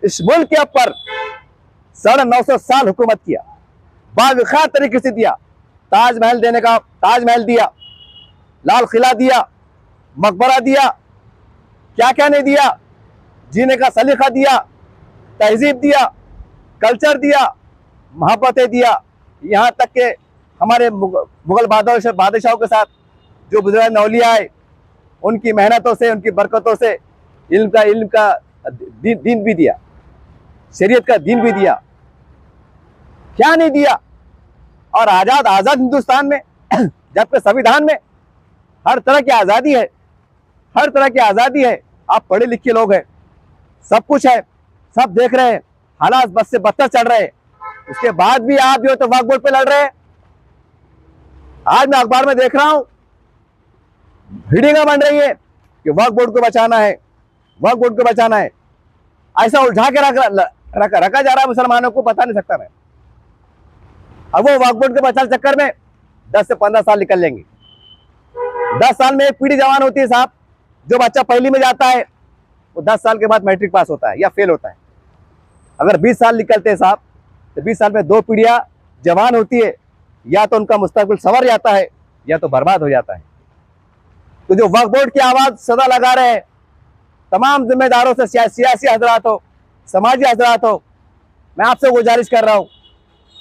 इस मुल्क के ऊपर 950 साल हुकूमत किया, बावखार तरीके से दिया, ताजमहल देने का ताजमहल दिया, लाल किला दिया, मकबरा दिया, क्या क्या नहीं दिया, जीने का सलीका दिया, तहजीब दिया, कल्चर दिया, मोहब्बतें दिया, यहाँ तक के हमारे मुगल बादशाहों के साथ जो बुजुर्ग औलिया आए, उनकी मेहनतों से, उनकी बरकतों से इल्म का दीन भी दिया, शरीयत का दीन भी दिया, क्या नहीं दिया। और आजाद हिंदुस्तान में जबकि संविधान में हर तरह की आज़ादी है, हर तरह की आज़ादी है, आप पढ़े लिखे लोग हैं, सब कुछ है, सब देख रहे हैं, हालात बस से बदतर चल रहे हैं, उसके बाद भी आप जो तो वक्फ बोर्ड पे लड़ रहे हैं। आज मैं अखबार में देख रहा हूं, हीडिंग बन रही है कि वक्फ बोर्ड को बचाना है, वक्फ बोर्ड को बचाना है, ऐसा उलझा के रखा जा रहा है मुसलमानों को, बता नहीं सकता मैं। अब वो वक्फ बोर्ड के बचाने चक्कर में 10 से 15 साल निकल लेंगे। 10 साल में एक पीढ़ी जवान होती है साहब। जो बच्चा पहली में जाता है वो 10 साल के बाद मैट्रिक पास होता है या फेल होता है। अगर 20 साल निकलते हैं साहब तो 20 साल में 2 पीढ़ियां जवान होती है, या तो उनका मुस्तकबिल संवर जाता है या तो बर्बाद हो जाता है। तो जो वक्फ बोर्ड की आवाज़ सदा लगा रहे हैं, तमाम जिम्मेदारों से, सियासी हजरात हो, समाजी हजरात हो, मैं आपसे गुजारिश कर रहा हूँ,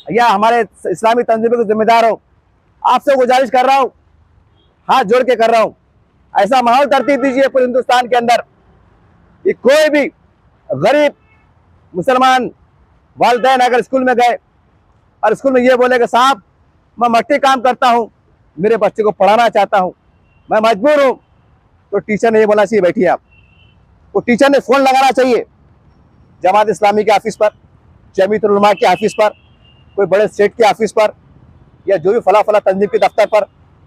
या हमारे इस्लामी तंजीमों के जिम्मेदार हो, आपसे गुजारिश कर रहा हूँ, हाथ जोड़ के कर रहा हूँ, ऐसा माहौल तरतीब दीजिए पूरे हिंदुस्तान के अंदर कि कोई भी गरीब मुसलमान वालिदैन अगर स्कूल में गए और स्कूल में ये बोले कि साहब मैं मट्टी काम करता हूँ, मेरे बच्चे को पढ़ाना चाहता हूँ, मैं मजबूर हूँ, तो टीचर ने ये बोला चाहिए बैठिए आप। वो टीचर ने फ़ोन लगाना चाहिए जमात इस्लामी के ऑफिस पर, जमीयतुल उलमा के ऑफिस पर, कोई बड़े स्टेट के ऑफिस पर, या जो भी फला तंजीम के दफ्तर पर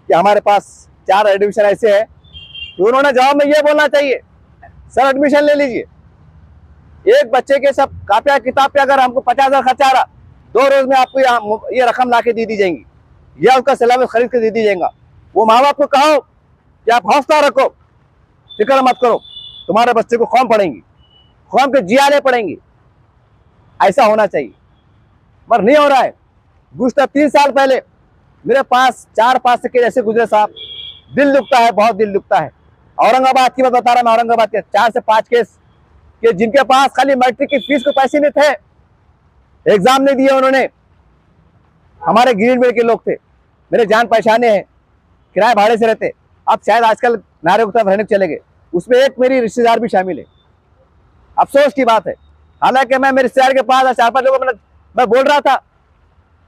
कि हमारे पास 4 एडमिशन ऐसे है। तो उन्होंने जवाब में ये बोलना चाहिए, सर एडमिशन ले लीजिए, एक बच्चे के सब कापिया किताब पे अगर हमको 50,000 खर्चा आ रहा, 2 रोज में आपको ये रकम ला के दे दी जाएंगी, या उसका सिलेबस खरीद के दे दी जाएगा। वो माँ बाप को कहो कि आप हौसला रखो, फिक्र मत करो, तुम्हारे बच्चे को कौम पढ़ेंगी, कौम के जियाले पढ़ेंगी, ऐसा होना चाहिए। पर नहीं हो रहा है। गुज़श्ता 3 साल पहले मेरे पास 4-5 केस ऐसे गुजरे साहब, दिल दुखता है, बहुत दिल दुखता है। औरंगाबाद की बात बता रहा मैं, औरंगाबाद के 4 से 5 केस कि जिनके पास खाली मैट्रिक की फीस को पैसे नहीं थे, एग्जाम नहीं दिए उन्होंने, हमारे ग्रीनबेल्ट के लोग थे, मेरे जान पहचाने हैं, किराए भाड़े से रहते, अब शायद आजकल नारे की तरफ रहने चले गए। उसमें एक मेरी रिश्तेदार भी शामिल है। अफसोस की बात है, हालांकि मैं मेरे रिश्तेदार के पास 4-5 लोगों को मैं बोल रहा था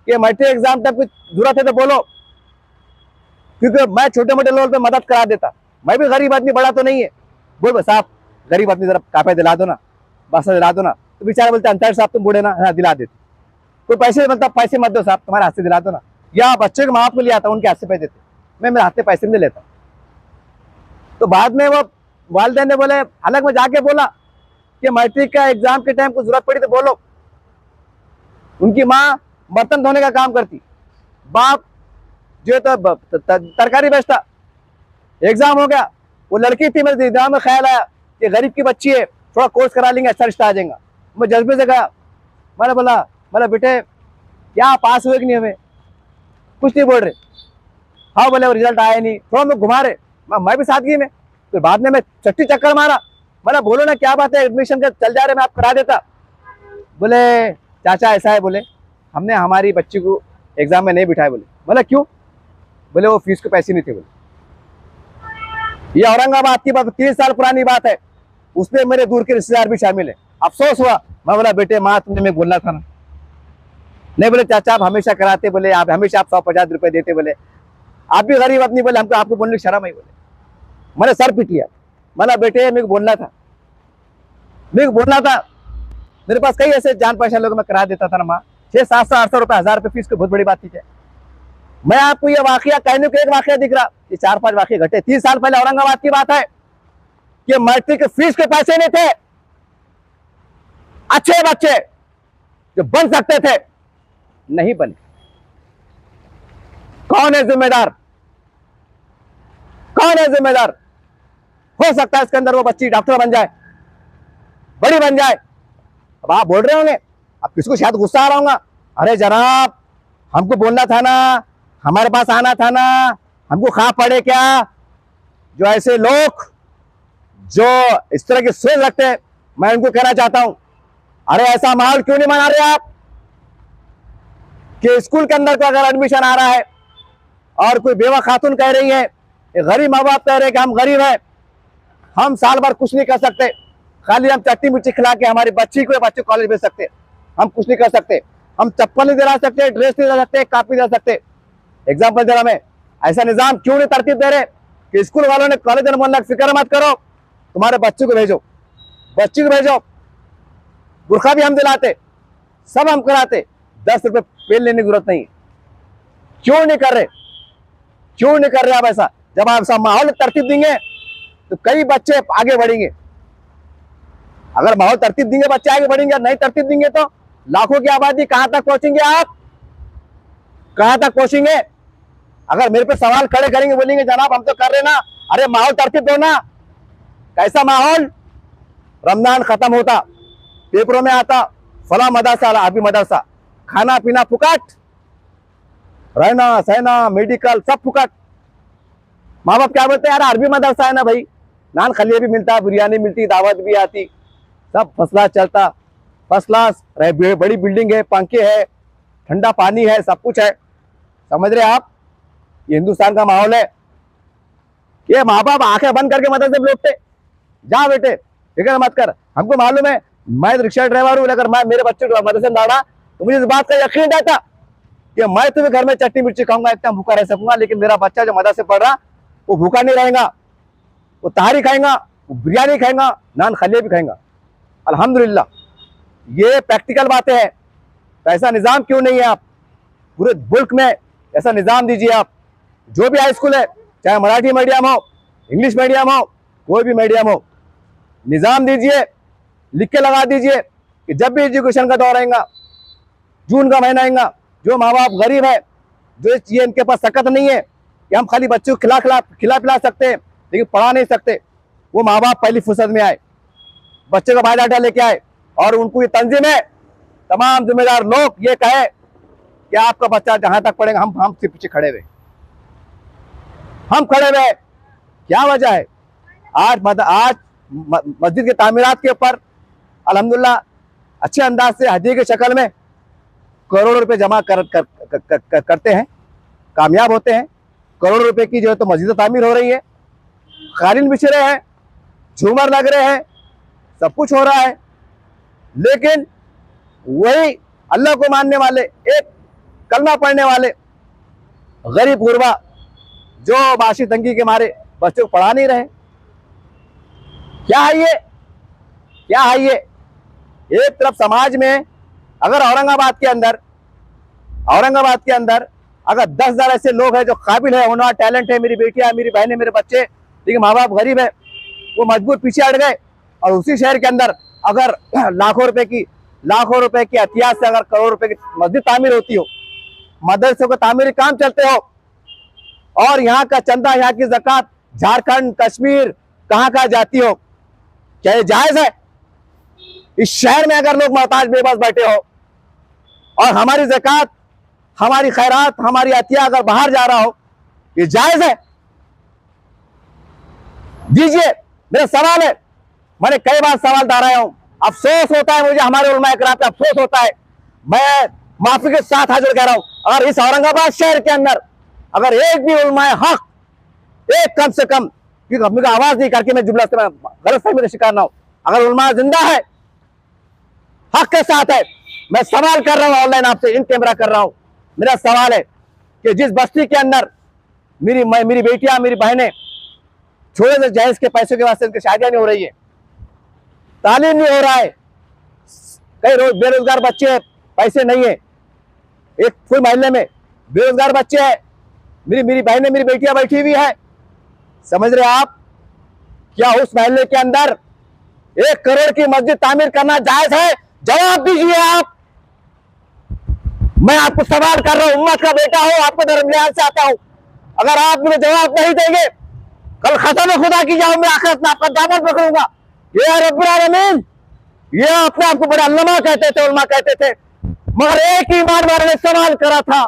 कि मैट्रिक एग्जाम तक कुछ जरूरत है तो बोलो, क्योंकि मैं छोटे मोटे लेवल पे मदद करा देता। मैं भी गरीब आदमी, बड़ा तो नहीं है। बोल साहब गरीब आदमी जरा कापे दिला दो ना, बसा दिला दो ना, तो बेचारे बोलते अंतर साहब तुम बूढ़े ना, हाँ दिला देते। कोई पैसे मतलब पैसे मत दो साहब, तुम्हारे हाथ से दिला दो ना, या बच्चे के माँ बाप को ले आता उनके हाथ से पैसे देते, मैं मेरे हाथ से पैसे नहीं लेता। तो बाद में वो वालिदैन ने बोले, हालांकि मैं जाके बोला कि मैट्रिक का एग्जाम के टाइम को जरूरत पड़ी तो बोलो। उनकी माँ बर्तन धोने का काम करती, बाप जो तो तरकारी बेचता। एग्जाम हो गया, वो लड़की थी, मेरे दिमाग में ख्याल आया कि गरीब की बच्ची है, थोड़ा कोर्स करा लेंगे, अच्छा रिश्ता आ जाएगा। मैं जज्बे से गया, मैंने बोला बेटे क्या पास हुए कि नहीं, हमें कुछ नहीं बोल रहे। हाँ बोले वो रिजल्ट आया नहीं, थोड़ा मैं घुमा रहे, मैं भी सादगी में। फिर बाद में मैं चट्टी चक्कर मारा, मैंने बोलो ना क्या बात है, एडमिशन का चल जा रहे, मैं आप करा देता। बोले चाचा ऐसा है, बोले हमने हमारी बच्ची को एग्जाम में नहीं बिठाया। बोले क्यों? बोले वो फीस के पैसे नहीं थे। बोले ये औरंगाबाद की बात 3 साल पुरानी बात है, उसमें मेरे दूर के रिश्तेदार भी शामिल है। अफसोस हुआ। मैं बोला बेटे माँ तुमने मैं बोलना था ना। नहीं बोले चाचा आप हमेशा कराते, बोले आप हमेशा आप 150 रुपए देते, बोले आप भी गरीब आदमी, बोले हमको आपको बोलने की शर्म आई। बोले मैंने सर पीट लिया। मला बेटे मेरे को बोलना था, मेरे पास कई ऐसे जान पहचान लोग मैं करा देता था ना माँ। 600-700-800 रुपए 1000 रुपए फीस को बहुत बड़ी बात थी क्या? मैं आपको ये वाकया कहने को एक वाकया दिख रहा, ये 4-5 वाकये घटे। 30 साल पहले औरंगाबाद की बात है कि मैट्रिक के फीस के पैसे नहीं थे, अच्छे बच्चे जो बन सकते थे नहीं बने। कौन है जिम्मेदार? कौन है जिम्मेदार? हो सकता है इसके अंदर वो बच्ची डॉक्टर बन जाए, बड़ी बन जाए। अब आप बोल रहे होंगे, अब किसको शायद गुस्सा आ रहा होगा, अरे जनाब हमको बोलना था ना, हमारे पास आना था ना, हमको खा पड़े क्या? जो ऐसे लोग जो इस तरह की सोच रखते हैं, मैं उनको कहना चाहता हूं, अरे ऐसा माहौल क्यों नहीं बना रहे आप कि स्कूल के अंदर को अगर एडमिशन आ रहा है और कोई बेवा खातून कह रही है, गरीब माँ बाप कह रहे हैं कि हम गरीब हैं, हम साल भर कुछ नहीं कर सकते, खाली हम चट्टी मिर्ची खिला के हमारी बच्ची को कॉलेज भेज सकते, हम कुछ नहीं कर सकते, हम चप्पल नहीं दिला सकते, ड्रेस नहीं दिला सकते, कापी दिला सकते। एग्जाम्पल दे रहा मैं, ऐसा निजाम क्यों नहीं तरतीब दे रहे कि स्कूल वालों ने कॉलेज में बोलना फिक्र मत करो, तुम्हारे बच्चे को भेजो, बच्ची को भेजो, बुरखा भी हम दिलाते, सब हम कराते, 10 रुपए पेन लेने की जरूरत नहीं। क्यों नहीं कर रहे? क्यों नहीं कर रहे आप ऐसा? जब आप सब माहौल तरतीब देंगे तो कई बच्चे आगे बढ़ेंगे। अगर माहौल तरतीब देंगे बच्चे आगे बढ़ेंगे, नहीं तरतीब देंगे तो लाखों की आबादी कहां तक पहुंचेंगे? आप कहां तक पहुंचेंगे? अगर मेरे पे सवाल खड़े करेंगे, बोलेंगे जनाब हम तो कर रहे ना, अरे माहौल तरतीब दो ना। कैसा माहौल? रमजान खत्म होता, पेपरों में आता फला मदरसा अभी मदरसा, खाना पीना फुकट, रहना सहना मेडिकल सब फुकट। माँ बाप क्या बोलते हैं, यार अरबी मदरसा है ना भाई, नान खलिया भी मिलता है, बिरयानी मिलती, दावत भी आती, सब फर्स्ट क्लास चलता, फर्स्ट क्लास, बड़ी बिल्डिंग है, पंखे है, ठंडा पानी है, सब कुछ है। समझ रहे आप? ये हिंदुस्तान का माहौल है। ये माँ बाप आंखें बंद करके मदरसे में लौटते, जा बेटे फिक्र मत कर, हमको मालूम है, मैं रिक्शा ड्राइवर हूँ, अगर मैं मेरे बच्चे को मदरसे में डाला तो मुझे इस बात का यकीन रहता कि मैं तुम्हें घर में चटनी मिर्ची खाऊंगा, इतना भूखा रह सकूंगा, लेकिन मेरा बच्चा जो मदरसे पढ़ रहा वो भूखा नहीं रहेगा, वो तहारी खाएगा, वो बिरयानी खाएगा, नान खलिया भी खाएगा। अल्हम्दुलिल्लाह, ये प्रैक्टिकल बातें हैं। तो ऐसा निज़ाम क्यों नहीं है? आप पूरे मुल्क में ऐसा निज़ाम दीजिए। आप जो भी हाई स्कूल है, चाहे मराठी मीडियम हो, इंग्लिश मीडियम हो, कोई भी मीडियम हो, निज़ाम दीजिए, लिख के लगा दीजिए कि जब भी एजुकेशन का दौर आएगा, जून का महीना आएगा, जो माँ बाप गरीब है, जो ये इनके पास सकत नहीं है कि हम खाली बच्चों को खिला पिला सकते हैं लेकिन पढ़ा नहीं सकते, वो माँ बाप पहली फुर्सत में आए, बच्चे का बायोडाटा लेके आए और उनको ये तंजीमें, तमाम जिम्मेदार लोग ये कहे कि आपका बच्चा जहां तक पढ़ेगा हम सिर्फ पीछे खड़े हुए, हम खड़े हुए। क्या वजह है? आज मस्जिद के तामीरात के ऊपर अल्हम्दुलिल्लाह अच्छे अंदाज से हदिये की शक्ल में करोड़ों रुपए जमा करते हैं, कामयाब होते हैं। करोड़ों रुपए की जो है तो मस्जिद तामीर हो रही है, कालीन बिछ रहे हैं, झूमर लग रहे हैं, सब कुछ हो रहा है, लेकिन वही अल्लाह को मानने वाले, एक कलमा पढ़ने वाले गरीब गुरबा जो माशी तंगी के मारे बच्चों को पढ़ा नहीं रहे। क्या है ये? क्या है ये? एक तरफ समाज में अगर औरंगाबाद के अंदर अगर 10,000 ऐसे लोग हैं जो काबिल है, होना टैलेंट है, मेरी बेटियां, मेरी बहनें, मेरे बच्चे, लेकिन माँ बाप गरीब है, वो मजबूर पीछे हट गए, और उसी शहर के अंदर अगर लाखों रुपए की एहतियात से अगर करोड़ रुपए की मस्जिद तामीर होती हो, मदरसों का तामीरी काम चलते हो, और यहाँ का चंदा, यहाँ की ज़कात झारखंड, कश्मीर कहाँ जाती हो, क्या ये जायज है? इस शहर में अगर लोग मोहताज बेबस बैठे हो और हमारी ज़कात, हमारी खैरात, हमारी अतिया अगर बाहर जा रहा हो, ये जायज है? दीजिए। मेरा सवाल है, मैंने कई बार सवाल दोहराया हूं, अफसोस होता है मुझे, हमारे उलमा इकराम पे अफसोस होता है। मैं माफी के साथ हाजिर कह रहा हूं, अगर इस औरंगाबाद शहर के अंदर अगर एक भी उलमा हक, एक कम से कम, क्योंकि अपनी आवाज नहीं करके मैं जुमला से गलत फहमी का शिकार ना हूं, अगर उलमा जिंदा है, हक के साथ है, मैं सवाल कर रहा हूं, ऑनलाइन आपसे इन कैमरा कर रहा हूं, मेरा सवाल है कि जिस बस्ती के अंदर मेरी बेटियां, मेरी बहनें छोटे से जायज के पैसों के वास्ते उनकी शादियां नहीं हो रही है, तालीम नहीं हो रहा है, कई रोज बेरोजगार बच्चे हैं, पैसे नहीं है। एक फुल मोहल्ले में बेरोजगार बच्चे हैं, मेरी बहनें, मेरी बेटियां बैठी हुई है, समझ रहे आप? क्या उस मोहल्ले के अंदर 1 करोड़ की मस्जिद तामीर करना जायज है? जवाब दीजिए आप। मैं आपको सवाल कर रहा हूं, उम्मत का बेटा हूं, आपको दरमियान से आता हूं। अगर आप मुझे जवाब नहीं देंगे, कल खत्म खुदा की जाऊं मैं आखिरत में आपका दामन पकड़ूंगा। ये रब्बुल आलमीन, ये अपने आपको बड़े अल्लामा कहते थे, उलमा कहते थे, मगर एक ही बार मैंने सवाल करा था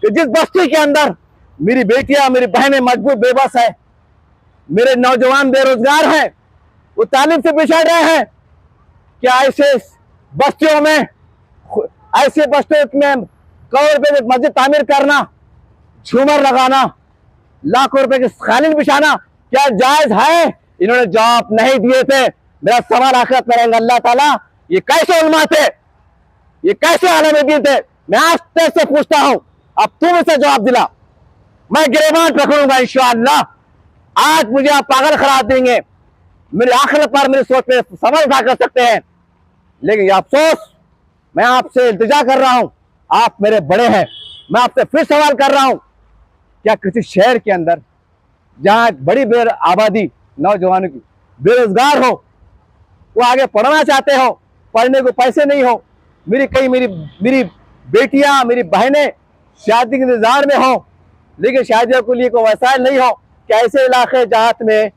कि जिस बस्ती के अंदर मेरी बेटियां, मेरी बहनें मजबूर बेबस है, मेरे नौजवान बेरोजगार हैं, वो तालीम से पिछड़ रहे हैं, क्या ऐसे बस्तियों में, ऐसे बस्तियों में करोड़ रुपए की मस्जिद तामीर करना, झूमर लगाना, लाखों रुपए की कालीन बिछाना क्या जायज है? इन्होंने जवाब नहीं दिए थे। मेरा सवाल आखिरत में रहेगा, अल्लाह ताला ये कैसे उलमा थे, ये कैसे आलम दीन थे? मैं आज तेरे पूछता हूं, अब तुम इसे जवाब दिला, मैं गिरबान पकड़ूंगा इंशाअल्लाह। आज मुझे आप पागल करार देंगे, मेरी आखिरत पर मेरी सोच पे सवाल उठा कर सकते हैं, लेकिन ये अफसोस, मैं आपसे इल्तिजा कर रहा हूं, आप मेरे बड़े हैं, मैं आपसे फिर सवाल कर रहा हूं, क्या किसी शहर के अंदर जहां बड़ी आबादी नौजवानों की बेरोजगार हो, वो आगे पढ़ना चाहते हो, पढ़ने को पैसे नहीं हो, मेरी बेटियां, मेरी बहनें शादी के इंतजार में हो, लेकिन शादियों के लिए कोई वसाइल नहीं हो, क्या ऐसे इलाके जहात में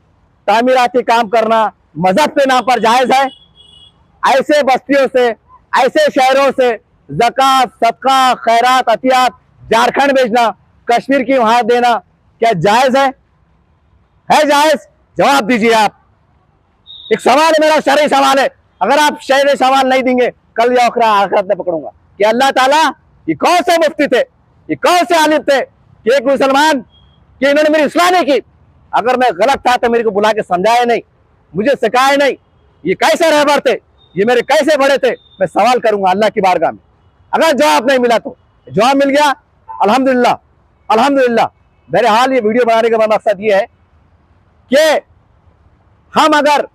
तामीराती काम करना मजहब के नाम पर जायज है? ऐसे बस्तियों से, ऐसे शहरों से ज़कात, सदका, खैरात, अतियात झारखंड भेजना, कश्मीर की वहां देना क्या जायज है? जायज? जवाब दीजिए आप। एक सवाल है मेरा, शरई सवाल है, अगर आप शरई सवाल नहीं देंगे, कल या आखिरत में पकड़ूंगा कि अल्लाह ताला, ये कौन से मुफ्ती थे, ये कौन से आलिम थे कि एक मुसलमान कि इन्होंने मेरी इस्लाह नहीं की? अगर मैं गलत था तो मेरे को बुला के समझाया नहीं, मुझे सिखाया नहीं, ये कैसे रहबर थे, ये मेरे कैसे बड़े थे? मैं सवाल करूंगा अल्लाह की बारगाह में। अगर जवाब नहीं मिला तो जवाब मिल गया, अल्हम्दुलिल्लाह, अल्हम्दुलिल्लाह। बहरहाल ये वीडियो बनाने का मकसद ये है कि हम अगर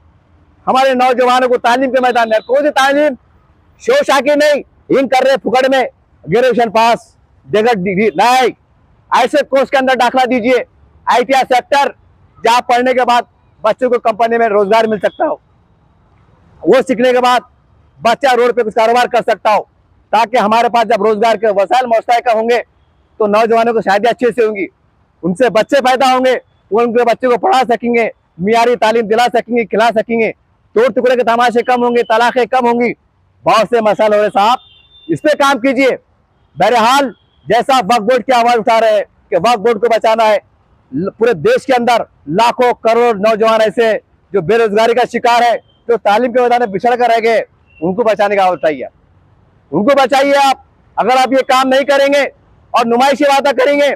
हमारे नौजवानों को तालीम के मैदान में, कोई तालीम शोशा की नहीं, इन कर रहे फुकड़ में ग्रेजुएशन पास, जगह डिग्री नहीं, ऐसे कोर्स के अंदर दाखिला दीजिए, ITI सेक्टर, जहां पढ़ने के बाद बच्चों को कंपनी में रोजगार मिल सकता हो, वो सीखने के बाद बच्चा रोड पे कुछ कारोबार कर सकता हो, ताकि हमारे पास जब रोजगार के वसाइल मुस्तहकम होंगे तो नौजवानों को शादी अच्छे से होंगी, उनसे बच्चे पैदा होंगे, वो उनके बच्चे को पढ़ा सकेंगे, मियारी तालीम दिला सकेंगे, खिला सकेंगे, तोड़ टुकड़े के तमाशे कम होंगे, तलाक़ें कम होंगी, बहुत से मसाले हो रहे साहब, इस पे काम कीजिए। बहरहाल जैसा वक्फ बोर्ड की आवाज उठा रहे हैं कि वक्फ बोर्ड को बचाना है, पूरे देश के अंदर लाखों करोड़ नौजवान ऐसे जो बेरोजगारी का शिकार है, जो तालीम के मैदान में बिछड़ कर रह गए, उनको बचाने का आवाज उठाइए, उनको बचाइए आप। अगर आप ये काम नहीं करेंगे और नुमाइशी बातें करेंगे,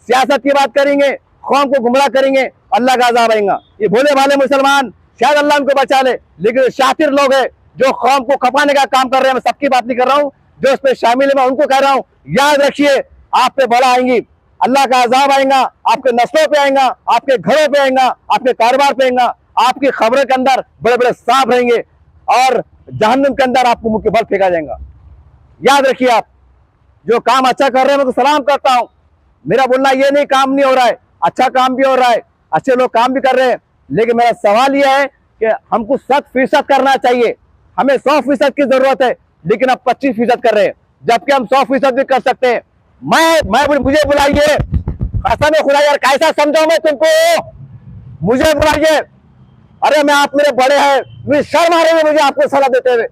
सियासत की बात करेंगे, कौम को गुमराह करेंगे, अल्लाह का अज़ाब आएगा। ये भोले भाले मुसलमान शायद अल्लाह उनको बचा ले, लेकिन शातिर लोग हैं जो कौम को खपाने का काम कर रहे हैं, मैं सबकी बात नहीं कर रहा हूँ, जो इसमें शामिल है मैं उनको कह रहा हूँ, याद रखिए आप पे बड़ा आएंगी, अल्लाह का अज़ाब आएगा, आपके नस्लों पे आएगा, आपके घरों पे आएगा, आपके कारोबार पे आएगा, आपकी खबरों के अंदर बड़े बड़े सांप रहेंगे और जहन्नुम के अंदर आपको मुंह के बल फेंका जाएगा। याद रखिए आप जो काम अच्छा कर रहे हैं मैं तो सलाम करता हूँ, मेरा बोलना ये नहीं काम नहीं हो रहा है, अच्छा काम भी हो रहा है, अच्छे लोग काम भी कर रहे हैं, लेकिन मेरा सवाल यह है कि हमको 100% करना चाहिए, हमें 100% की जरूरत है, लेकिन अब 25% कर रहे हैं, जबकि हम 100% भी कर सकते हैं। मुझे बुलाइए, कसम खुदा यार कैसा समझाऊं मैं तुमको, मुझे बुलाइए, अरे मैं आप मेरे बड़े हैं, मुझे शर्म आ रही है मुझे आपको सलाह देते हुए,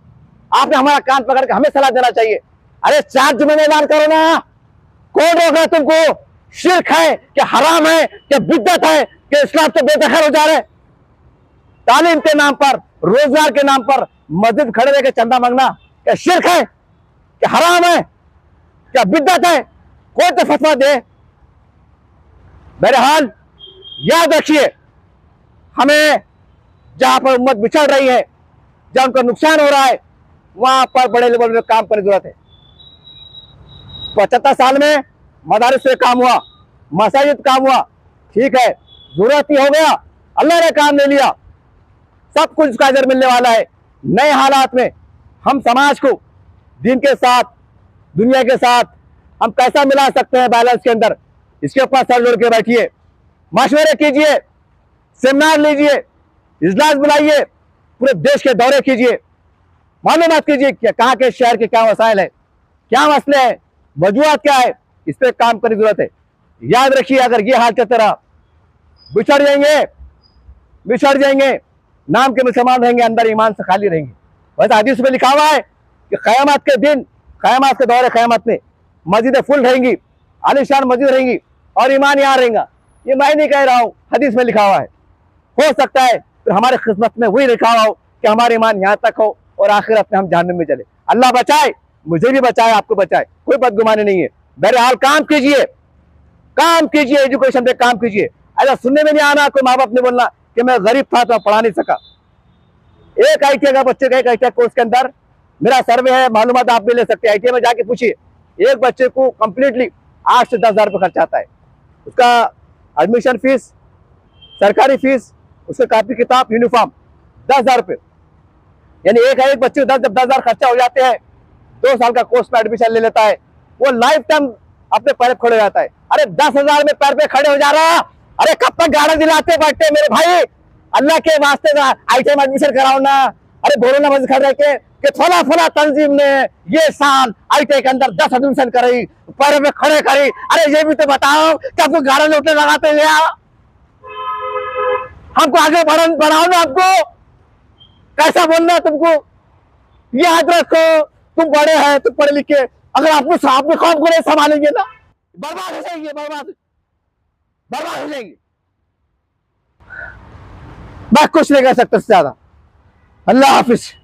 आपने हमारा कान पकड़ के हमें सलाह देना चाहिए। अरे 4 जुमे में ऐलान करो ना, कौन रोक रहा है तुमको? शिर्क है कि हराम है कि बिद्दत है कि इस्लाम से बेदखल हो जा रहे? तालीम के नाम पर, रोजगार के नाम पर मस्जिद खड़े रह के चंदा मांगना क्या शिर्क है कि हराम है क्या बिद्दत है? कोई तो फतवा दे। बहरहाल याद रखिए, हमें जहां पर उम्मत बिछड़ रही है, जहां उनका नुकसान हो रहा है, वहां पर बड़े लेवल में काम करने की जरूरत है। 75 साल में मदारिस से काम हुआ, मसाजिद काम हुआ, ठीक है, जरूरत ही हो गया, अल्लाह ने काम ले लिया, सब कुछ उसका अजर मिलने वाला है। नए हालात में हम समाज को दीन के साथ, दुनिया के साथ हम कैसा मिला सकते हैं बैलेंस के अंदर, इसके ऊपर सर जोड़ के बैठिए, मशवरे कीजिए, सेमिनार लीजिए, इजलास बुलाइए, पूरे देश के दौरे कीजिए, मालूमात कीजिए कि कहाँ के शहर के क्या मसाइल है, क्या मसले हैं, वजूहत क्या है, इस पर काम करने की जरूरत है। याद रखिए, अगर ये हाल चलते रहा बिछड़ जाएंगे, नाम के मुसलमान रहेंगे, अंदर ईमान से खाली रहेंगे। वैसे हदीस में लिखा हुआ है कि क़यामत के दिन, क़यामत के दौरे क़यामत में मस्जिदें फुल रहेंगी, आलीशान मस्जिद रहेंगी और ईमान यहाँ रहेगा। ये मैं नहीं कह रहा हूँ, हदीस में लिखा हुआ है। हो सकता है फिर हमारे किस्मत में वही लिखा हुआ हो कि हमारे ईमान यहाँ तक हो और आखिरत में हम जहन्नम में चले। अल्लाह बचाए, मुझे भी बचाए, आपको बचाए, कोई बदगुमानी नहीं है। बहरहाल काम कीजिए, एजुकेशन पे काम कीजिए। ऐसा सुनने में नहीं आना कोई माँ बाप ने बोलना कि मैं गरीब था तो पढ़ा नहीं सका। एक ITA का बच्चे का, एक ITA कोर्स के अंदर मेरा सर्वे है, मालूमात आप भी ले सकते हैं, ITA में जाके पूछिए, एक बच्चे को कंप्लीटली 8 से 10 हज़ार रुपये खर्च आता है। उसका एडमिशन फीस, सरकारी फीस, उसके कापी किताब, यूनिफॉर्म 10 हज़ार रुपये, यानी एक बच्चे को 10 हज़ार खर्चा हो जाते हैं। 2 साल का कोर्स में एडमिशन ले लेता है, वो लाइफ टाइम अपने पैर खड़े हो जाता है। अरे 10 हज़ार में पैर पे खड़े हो जा रहा, अरे कब तक गाड़ा दिलाते बैठते मेरे भाई, अल्लाह के वास्ते ITA में एडमिशन कराओ ना। अरे बोलो ना मस्जिद खड़े के कि फला तंजीम ने ये साल ITA के अंदर 10 एडमिशन कराई, पैर पे खड़े करी। अरे ये भी तो बताओ कि आपको गाड़ा लौटने लगाते हैं, हमको आगे बढ़ाओ ना। आपको कैसा बोलना है तुमको, याद रखो तुम बड़े हैं, तुम पढ़े लिखे, अगर आपको कौन को नहीं संभालेंगे ना, बर्बाद हो जाएंगे, बर्बाद हो जाएंगे। मैं कुछ नहीं कह सकता ज्यादा। अल्लाह हाफिज।